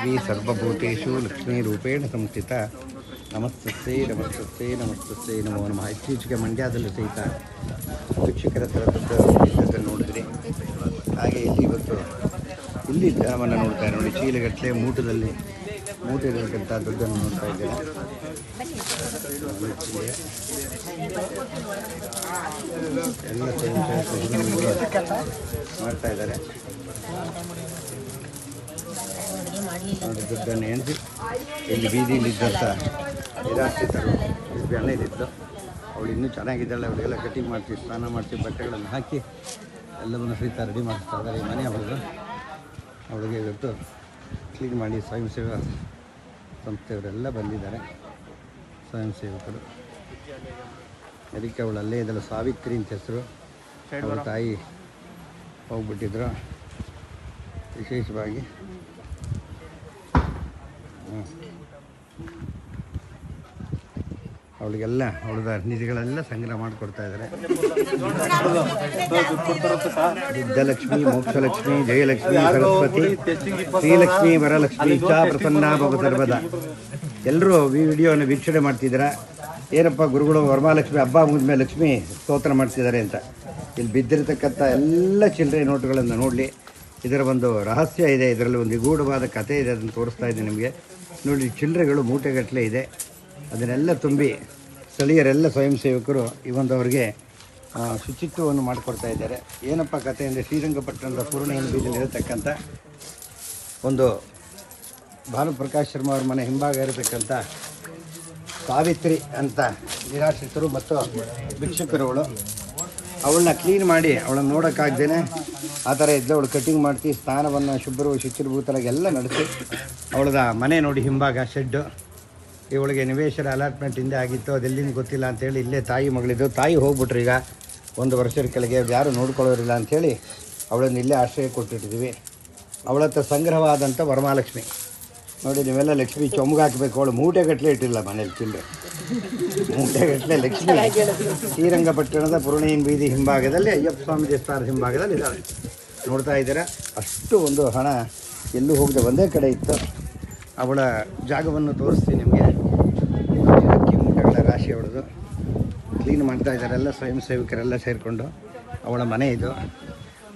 ದೇವಿ ಸರ್ವಭೂತೇಷು ಲಕ್ಷ್ಮೀರೂಪೇಣ ಸಂಸ್ಥಿತ. ನಮಸ್ತಸ್ಸೇ ನಮಸ್ತಸ್ಸೇ ನಮಸ್ತಸ್ಸೇ ನಮೋ ನಮಃ. ಇತ್ತೀಚೆಗೆ ಮಂಡ್ಯದಲ್ಲೂ ಸಹಿತ ಶಿಕ್ಷಕರ ಥರದ್ದು ನೋಡಿದ್ರಿ. ಹಾಗೆ ಇಲ್ಲಿ ಇವತ್ತು ಇಲ್ಲಿ ಜನವನ್ನು ನೋಡ್ತಾ ನೋಡಿ, ಚೀಲಗಟ್ಟಲೆ ಮೂಟೆ ಇರತಕ್ಕಂಥ ದುಡ್ಡನ್ನು ನೋಡ್ತಾ ಇದ್ದೇನೆ. ಎಲ್ಲ ಮಾಡ್ತಾ ಇದ್ದಾರೆ. ನೋಡಿ, ದುಡ್ಡನ್ನು ಎಣಿಸಿ ಇಲ್ಲಿ ಬೀದಿಯಲ್ಲಿದ್ದಂಥ ನಿರಾಶ್ರಿತರು ಅಣ್ಣೇಲಿದ್ದು, ಅವಳು ಇನ್ನೂ ಚೆನ್ನಾಗಿದ್ದಾಳೆ. ಅವಳಿಗೆಲ್ಲ ಕಟಿಂಗ್ ಮಾಡ್ತೀವಿ, ಸ್ನಾನ ಮಾಡ್ತೀವಿ, ಬಟ್ಟೆಗಳನ್ನು ಹಾಕಿ ಎಲ್ಲವನ್ನು ಸಹಿತ ರೆಡಿ ಮಾಡಿಸ್ತಾ ಇದ್ದಾರೆ. ಈ ಮನೆ ಅವಳಿಗೆ ಇವತ್ತು ಕ್ಲೀನ್ ಮಾಡಿ ಸ್ವಯಂ ಸೇವಾ ಸಂಸ್ಥೆಯವರೆಲ್ಲ ಬಂದಿದ್ದಾರೆ, ಸ್ವಯಂ ಸೇವಕರು. ಅದಕ್ಕೆ ಅವಳು ಅಲ್ಲೇ ಇದೆಲ್ಲ ಸಾವಿತ್ರಿ ಅಂತ ಹೆಸರು. ಅವಳ ತಾಯಿ ಹೋಗ್ಬಿಟ್ಟಿದ್ರು ವಿಶೇಷವಾಗಿ. ಅವಳಿಗೆಲ್ಲ ಅವಳದ ನಿಧಿಗಳೆಲ್ಲ ಸಂಗ್ರಹ ಮಾಡಿಕೊಡ್ತಾ ಇದ್ದಾರೆ. ವಿದ್ಯಾಲಕ್ಷ್ಮಿ, ಮೋಕ್ಷಲಕ್ಷ್ಮಿ, ಜಯಲಕ್ಷ್ಮಿ, ಸರಸ್ವತಿ, ಶ್ರೀಲಕ್ಷ್ಮಿ, ವರಲಕ್ಷ್ಮಿ ಚ ಪ್ರಸನ್ನ ಭವ ಸರ್ವದ. ಎಲ್ಲರೂ ಈ ವಿಡಿಯೋನ ವೀಕ್ಷಣೆ ಮಾಡ್ತಿದ್ದೀರಾ. ಏನಪ್ಪ ಗುರುಗಳು ವರಮಹಾಲಕ್ಷ್ಮಿ ಹಬ್ಬ ಮುಗಿದ್ಮೇಲೆ ಲಕ್ಷ್ಮಿ ಸ್ತೋತ್ರ ಮಾಡ್ತಿದ್ದಾರೆ ಅಂತ. ಇಲ್ಲಿ ಬಿದ್ದಿರತಕ್ಕಂಥ ಎಲ್ಲ ಚಿಲ್ಲರೆ ನೋಟುಗಳನ್ನು ನೋಡಲಿ. ಇದರ ಒಂದು ರಹಸ್ಯ ಇದೆ, ಇದರಲ್ಲಿ ಒಂದು ನಿಗೂಢವಾದ ಕಥೆ ಇದೆ, ಅದನ್ನು ತೋರಿಸ್ತಾ ಇದ್ದೀನಿ ನಿಮಗೆ. ನೋಡಿ, ಚಿಲ್ಲರೆಗಳು ಮೂಟೆಗಟ್ಟಲೆ ಇದೆ. ಅದನ್ನೆಲ್ಲ ತುಂಬಿ ಸ್ಥಳೀಯರೆಲ್ಲ ಸ್ವಯಂ ಸೇವಕರು ಈ ಒಂದು ಅವರಿಗೆ ಶುಚಿತ್ವವನ್ನು ಮಾಡಿಕೊಡ್ತಾ ಇದ್ದಾರೆ. ಏನಪ್ಪ ಕಥೆ ಅಂದರೆ, ಶ್ರೀರಂಗಪಟ್ಟಣದ ಪೂರ್ಣೇನ ಬೀದಿಯಲ್ಲಿರತಕ್ಕಂಥ ಒಂದು ಭಾನುಪ್ರಕಾಶ್ ಶರ್ಮ ಅವ್ರ ಮನೆ ಹಿಂಭಾಗ ಇರತಕ್ಕಂಥ ಸಾವಿತ್ರಿ ಅಂತ ನಿರಾಶ್ರಿತರು ಮತ್ತು ಭಿಕ್ಷುಕರುಗಳು. ಅವಳನ್ನ ಕ್ಲೀನ್ ಮಾಡಿ ಅವಳನ್ನು ನೋಡೋಕ್ಕಾಗ್ದೇನೆ ಆ ಥರ ಇದ್ದು ಅವಳು ಕಟಿಂಗ್ ಮಾಡ್ತಿ, ಸ್ನಾನವನ್ನು ಶುಚಿರ್ಭೂತರಾಗಿ ಎಲ್ಲ ನಡೆಸಿ ಅವಳದ ಮನೆ ನೋಡಿ ಹಿಂಭಾಗ ಶೆಡ್ಡು. ಇವಳಿಗೆ ನಿವೇಶನ ಅಲಾಟ್ಮೆಂಟ್ ಹಿಂದೆ ಆಗಿತ್ತು, ಅದೆಲ್ಲಿಂದ ಗೊತ್ತಿಲ್ಲ ಅಂಥೇಳಿ ಇಲ್ಲೇ ತಾಯಿ ಮಗಳಿದ್ದು. ತಾಯಿ ಹೋಗ್ಬಿಟ್ರು ಈಗ 1 ವರ್ಷದ ಕೆಳಗೆ, ಯಾರು ನೋಡ್ಕೊಳ್ಳೋರಿಲ್ಲ ಅಂಥೇಳಿ ಅವಳನ್ನು ಇಲ್ಲೇ ಆಶ್ರಯ ಕೊಟ್ಟಿಟ್ಟಿದ್ದೀವಿ. ಅವಳತ್ತ ಸಂಗ್ರಹವಾದಂಥ ವರಮಹಾಲಕ್ಷ್ಮಿ ನೋಡಿ, ನೀವೆಲ್ಲ ಲಕ್ಷ್ಮಿ ಚೊಮ್ಗೆ ಹಾಕಬೇಕು. ಅವಳು ಮೂಟೆಗಟ್ಟಲೆ ಇಟ್ಟಿಲ್ಲ ಮನೇಲಿ ಚಿಲ್ಲರೆ, ಮೂಟೆಗಟ್ಟಲೆ ಲಕ್ಷ್ಮಿ ಶ್ರೀರಂಗಪಟ್ಟಣದ ಪೂರ್ಣೇನ ಬೀದಿ ಹಿಂಭಾಗದಲ್ಲಿ ಅಯ್ಯಪ್ಪ ಸ್ವಾಮಿ ದೇವಸ್ಥಾನದ ಹಿಂಭಾಗದಲ್ಲಿ ಇದ್ದಾಳೆ. ನೋಡ್ತಾ ಇದ್ದೀರಾ, ಅಷ್ಟು ಒಂದು ಹಣ ಎಲ್ಲೂ ಹೋಗದೆ ಒಂದೇ ಕಡೆ ಇತ್ತು. ಅವಳ ಜಾಗವನ್ನು ತೋರಿಸ್ತೀನಿ ನಿಮಗೆ. ಅಕ್ಕಿ ಮೂಟೆಗಳ ರಾಶಿ ಅವಳದು ಕ್ಲೀನ್ ಮಾಡ್ತಾ ಇದ್ದಾರೆ ಎಲ್ಲ ಸ್ವಯಂ ಸೇವಕರೆಲ್ಲ ಸೇರಿಕೊಂಡು. ಅವಳ ಮನೆ ಇದು.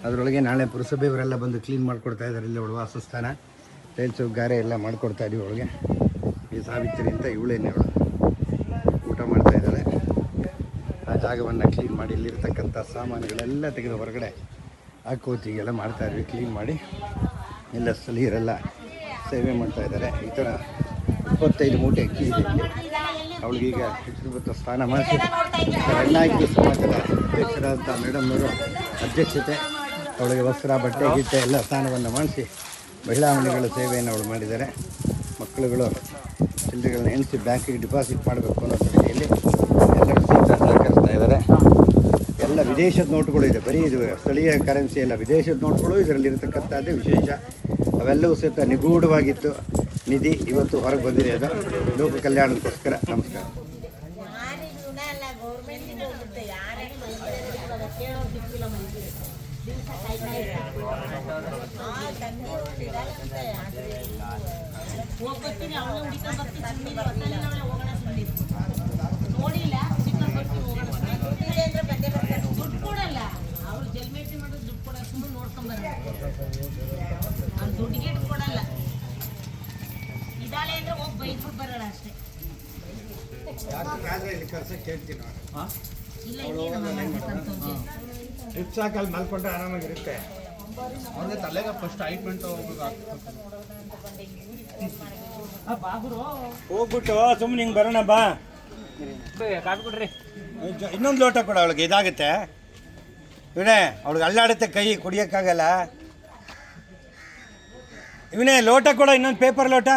ಅದರೊಳಗೆ ನಾಳೆ ಪುರಸಭೆಯವರೆಲ್ಲ ಬಂದು ಕ್ಲೀನ್ ಮಾಡಿಕೊಡ್ತಾ ಇದ್ದಾರೆ. ಇಲ್ಲಿ ಅವಳು ವಾಸಸ್ಥಾನ, ಟೈಲ್ಸು ಗಾರೆ ಎಲ್ಲ ಮಾಡಿಕೊಡ್ತಾ ಇದ್ದೀವಿ ಅವಳಿಗೆ. ಈ ಸಾವಿತ್ರಿ ಅಂತ ಇವಳೇನೆ, ಅವಳು ಊಟ ಮಾಡ್ತಾ ಇದ್ದಾಳೆ. ಆ ಜಾಗವನ್ನು ಕ್ಲೀನ್ ಮಾಡಿ ಇಲ್ಲಿರ್ತಕ್ಕಂಥ ಸಾಮಾನುಗಳೆಲ್ಲ ತೆಗೆದು ಹೊರಗಡೆ ಹಾಕೋತಿಗೆಲ್ಲ ಮಾಡ್ತಾಯಿದ್ವಿ. ಕ್ಲೀನ್ ಮಾಡಿ ಎಲ್ಲ ಸ್ಥಳೀಯರೆಲ್ಲ ಸೇವೆ ಮಾಡ್ತಾ ಇದ್ದಾರೆ. ಈ ಥರ 25 ಮೂಟೆ ಅಕ್ಕಿ ಇದೆ ಇಲ್ಲಿ. ಅವಳಿಗೀಗ ಶುಚಿರ್ಭೂತ ಸ್ನಾನ ಮಾಡಿಸಿ ಅಣ್ಣಾಕಿ ಸಮಾಜದ ಅಧ್ಯಕ್ಷರಾದಂಥ ಮೇಡಮ್ನವರು ಅಧ್ಯಕ್ಷತೆ, ಅವಳಿಗೆ ವಸ್ತ್ರ ಬಟ್ಟೆ ಗಿಟ್ಟೆ ಎಲ್ಲ ಸ್ನಾನವನ್ನು ಮಾಡಿಸಿ ಮಹಿಳಾ ಮನೆಗಳ ಸೇವೆಯನ್ನು ಅವಳು ಮಾಡಿದ್ದಾರೆ. ಮಕ್ಕಳುಗಳು ಚಿಲ್ಲರೆಗಳನ್ನ ಎಣಿಸಿ ಬ್ಯಾಂಕಿಗೆ ಡಿಪಾಸಿಟ್ ಮಾಡಬೇಕು ಅನ್ನೋ ದೃಷ್ಟಿಯಲ್ಲಿ ಎಲ್ಲರೂ ಸಹಕರಿಸ್ತಾ ಇದ್ದಾರೆ. ಎಲ್ಲ ವಿದೇಶದ ನೋಟುಗಳು ಇದೆ, ಬರೀ ಇದು ಸ್ಥಳೀಯ ಕರೆನ್ಸಿ ಎಲ್ಲ ವಿದೇಶದ ನೋಟುಗಳು ಇದರಲ್ಲಿರ್ತಕ್ಕಂಥದ್ದೇ ವಿಶೇಷ. ಅವೆಲ್ಲವೂ ಸಹಿತ ನಿಗೂಢವಾಗಿತ್ತು ನಿಧಿ. ಇವತ್ತು ಹೊರಗೆ ಬಂದಿದೆ, ಅದು ಲೋಕ ಕಲ್ಯಾಣಕ್ಕೋಸ್ಕರ. ನಮಸ್ಕಾರ. ದುಡ್ಡಿಗೆ ಕೊಡಲ್ಲ, ಇದಾಳೆ ಅಂದ್ರೆ ಹೋಗಿ ಬೈದ್ಬಿಟ್ಟು ಬರೋಣ ಅಷ್ಟೇ. ಟ್ರಿಪ್ಸ್ ಹಾಕಲ್ಲಿ ಮಲ್ಕೊಂಡ್ರೆ ಆರಾಮಾಗಿರುತ್ತೆ. ಅವ್ರಿಗೆ ತಲೆಗೆ ಫಸ್ಟ್ ಆಯಿಂಟ್ಮೆಂಟ್ ಹೋಗ್ಬಿಟ್ಟು ಸುಮ್ಮನೆ ಹಿಂಗೆ ಬರೋಣ ಬಾ. ಕಾಟ್ಬಿಡ್ರಿ, ಇನ್ನೊಂದು ಲೋಟ ಕೊಡ ಅವಳಿಗೆ, ಇದಾಗುತ್ತೆ. ಇವನೇ ಅವಳಿಗೆ ಅಲ್ಲಾಡುತ್ತೆ ಕೈ, ಕುಡಿಯೋಕ್ಕಾಗಲ್ಲ. ಇವನೇ ಲೋಟ ಕೊಡ, ಇನ್ನೊಂದು ಪೇಪರ್ ಲೋಟ.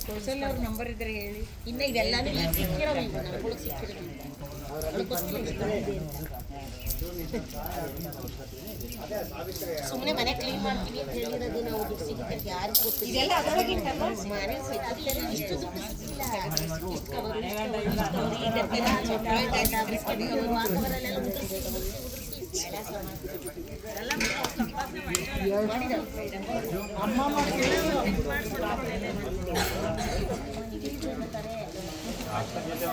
ಕೌಶಲ್ಯ ಅವ್ರ ನಂಬರ್ ಇದ್ರೆ ಹೇಳಿ. ಇನ್ನ ಇವೆಲ್ಲಾನು ಸಿಕ್ಕಿರವ ಇವು ನಮ್ಗಳು ಸಿಕ್ಕಿರಲಿಲ್ಲ. ಸುಮ್ಮನೆ ಮನೆ ಕ್ಲೀನ್ ಮಾಡ್ತೀವಿ ಅಂತ ಹೇಳಿರೋದು ನಾವು ದುಡ್ಡು ಸಿಗುತ್ತೆ ಯಾರಿಗೂ ಗೊತ್ತಿಲ್ಲ. ಇದೆಲ್ಲ ಅದರೊಳಗೆ ಮನೆ ಸಿಕ್ಕಿಲ್ಲ, ಇಷ್ಟು ದುಡ್ಡು ಸಿಕ್ಕಿಲ್ಲ.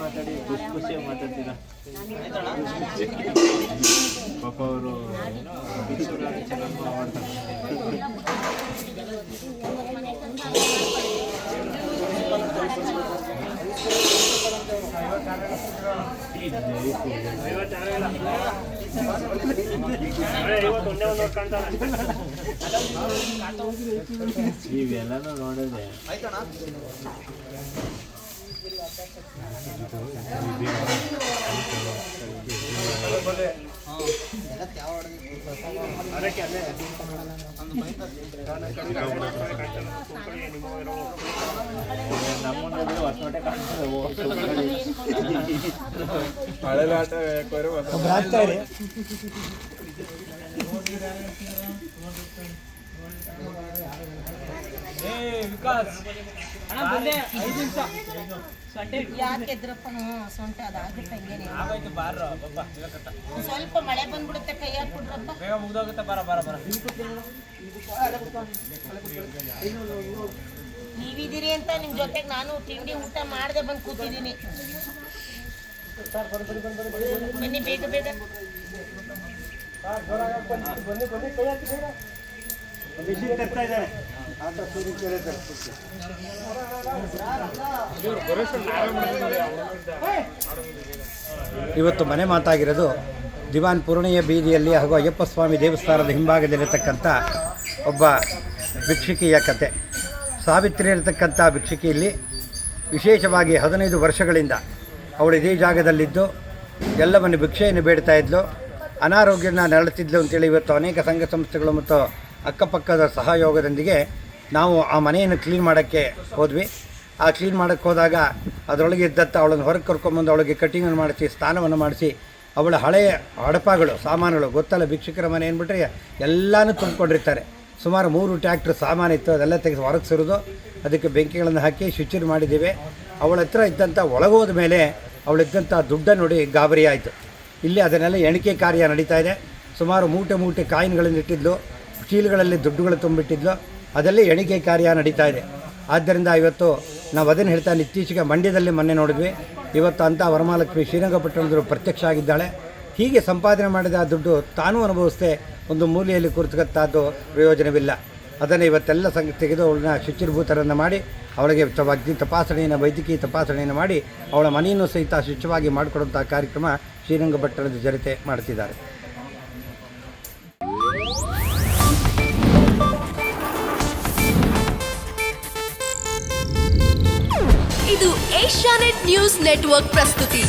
ಮಾತಾಡಿ ಖುಷಿ ಮಾತಾಡ್ತೀರಾ ಪಾಪ ಅವರು ಚೆನ್ನಾಗಿ ಇವೆಲ್ಲನೂ ನೋಡಿದೆ. ನಮ್ಮೊಂದಿದ್ರೆ ಹೊಸೋಟೆ ಕಾಣ್ತದೆ. ಹಳೆಯ ಆಟ ಯಾಕೆದ್ರಪ್ಪ ಸೊಂಟ ಅದಾಗುತ್ತೆ ಹಂಗೇನೆ. ಸ್ವಲ್ಪ ಮಳೆ ಬಂದ್ಬಿಡುತ್ತೆ, ಕೈ ಹಾಕ್ಬಿಟ್ರಪ್ಪ. ನೀವಿದ್ದೀರಿ ಅಂತ ನಿಮ್ ಜೊತೆಗೆ ನಾನು ತಿಂಡಿ ಊಟ ಮಾಡದೆ ಬಂದು ಕೂತಿದ್ದೀನಿ. ಬನ್ನಿ ಬೇಗ ಬೇಗ. ಇವತ್ತು ಮನೆ ಮಾತಾಗಿರೋದು ದಿವಾನ್ ಪೂರ್ಣಿಯ ಬೀದಿಯಲ್ಲಿ ಹಾಗೂ ಅಯ್ಯಪ್ಪ ಸ್ವಾಮಿ ದೇವಸ್ಥಾನದ ಹಿಂಭಾಗದಲ್ಲಿರತಕ್ಕಂಥ ಒಬ್ಬ ಭಿಕ್ಷುಕಿಯ ಕತೆ. ಸಾವಿತ್ರಿ ಇರತಕ್ಕಂಥ ಭಿಕ್ಷುಕಿಯಲ್ಲಿ ವಿಶೇಷವಾಗಿ 15 ವರ್ಷಗಳಿಂದ ಅವಳು ಇದೇ ಜಾಗದಲ್ಲಿದ್ದು ಎಲ್ಲವನ್ನು ಭಿಕ್ಷೆಯನ್ನು ಬೇಡ್ತಾ ಇದ್ಲು. ಅನಾರೋಗ್ಯನ ನರಳುತ್ತಿದ್ಲು ಅಂತೇಳಿ ಇವತ್ತು ಅನೇಕ ಸಂಘ ಸಂಸ್ಥೆಗಳು ಮತ್ತು ಅಕ್ಕಪಕ್ಕದ ಸಹಯೋಗದೊಂದಿಗೆ ನಾವು ಆ ಮನೆಯನ್ನು ಕ್ಲೀನ್ ಮಾಡೋಕ್ಕೆ ಹೋದ್ವಿ. ಆ ಕ್ಲೀನ್ ಮಾಡೋಕ್ಕೆ ಹೋದಾಗ ಅದರೊಳಗೆ ಇದ್ದಂಥ ಅವಳನ್ನು ಹೊರಗೆ ಕರ್ಕೊಂಬಂದು ಅವಳಿಗೆ ಕಟ್ಟಿಂಗನ್ನು ಮಾಡಿಸಿ, ಸ್ನಾನವನ್ನು ಮಾಡಿಸಿ, ಅವಳ ಹಳೆಯ ಹಡಪಗಳು ಸಾಮಾನುಗಳು ಗೊತ್ತಲ್ಲ, ಭಿಕ್ಷುಕರ ಮನೆ ಅಂದ್ಬಿಟ್ರೆ ಎಲ್ಲನೂ ತುಂಬಿಕೊಂಡಿರ್ತಾರೆ. ಸುಮಾರು 3 ಟ್ರ್ಯಾಕ್ಟರ್ ಸಾಮಾನಿತ್ತು, ಅದೆಲ್ಲ ತೆಗೆದು ಹೊರಗೆ ಸುರಿದು ಅದಕ್ಕೆ ಬೆಂಕಿಗಳನ್ನು ಹಾಕಿ ಶುಚಿ ಮಾಡಿದ್ದೇವೆ. ಅವಳ ಹತ್ರ ಇದ್ದಂಥ ಒಳಗೋದ ಮೇಲೆ ಅವಳಿದ್ದಂಥ ದುಡ್ಡನ್ನು ನೋಡಿ ಗಾಬರಿ ಆಯಿತು. ಇಲ್ಲಿ ಅದನ್ನೆಲ್ಲ ಎಣಿಕೆ ಕಾರ್ಯ ನಡೀತಾ ಇದೆ. ಸುಮಾರು ಮೂಟೆ ಕಾಯಿನ್ಗಳನ್ನು ಇಟ್ಟಿದ್ಲು, ಚೀಲಗಳಲ್ಲಿ ದುಡ್ಡುಗಳು ತುಂಬಿಟ್ಟಿದ್ಲು, ಅದೆಲ್ಲ ಎಣಿಕೆ ಕಾರ್ಯ ನಡೀತಾ ಇದೆ. ಆದ್ದರಿಂದ ಇವತ್ತು ನಾವು ಅದನ್ನು ಹೇಳ್ತಾ ಇತ್ತೀಚೆಗೆ ಮಂಡ್ಯದಲ್ಲಿ ಮೊನ್ನೆ ನೋಡಿದ್ವಿ. ಇವತ್ತು ಅಂಥ ವರಮಹಾಲಕ್ಷ್ಮಿ ಶ್ರೀರಂಗಪಟ್ಟಣದವರು ಪ್ರತ್ಯಕ್ಷ ಆಗಿದ್ದಾಳೆ. ಹೀಗೆ ಸಂಪಾದನೆ ಮಾಡಿದ ಆ ದುಡ್ಡು ತಾನೂ ಅನುಭವಿಸದೆ ಒಂದು ಮೂಲೆಯಲ್ಲಿ ಕುರಿತಕ್ಕಂಥದ್ದು ಪ್ರಯೋಜನವಿಲ್ಲ. ಅದನ್ನು ಇವತ್ತೆಲ್ಲ ತೆಗೆದು ಅವಳನ್ನ ಶುಚಿರ್ಭೂತರನ್ನು ಮಾಡಿ ಅವಳಿಗೆ ತಪಾಸಣೆಯನ್ನು, ವೈದ್ಯಕೀಯ ತಪಾಸಣೆಯನ್ನು ಮಾಡಿ ಅವಳ ಮನೆಯನ್ನು ಸಹಿತ ಶುಚಿವಾಗಿ ಮಾಡಿಕೊಡುವಂಥ ಕಾರ್ಯಕ್ರಮ ಶ್ರೀರಂಗಪಟ್ಟಣದ ಜನತೆ ಮಾಡ್ತಿದ್ದಾರೆ. ಇದು ಏಷ್ಯಾನೆಟ್ ನ್ಯೂಸ್ ನೆಟ್ವರ್ಕ್ ಪ್ರಸ್ತುತಿ.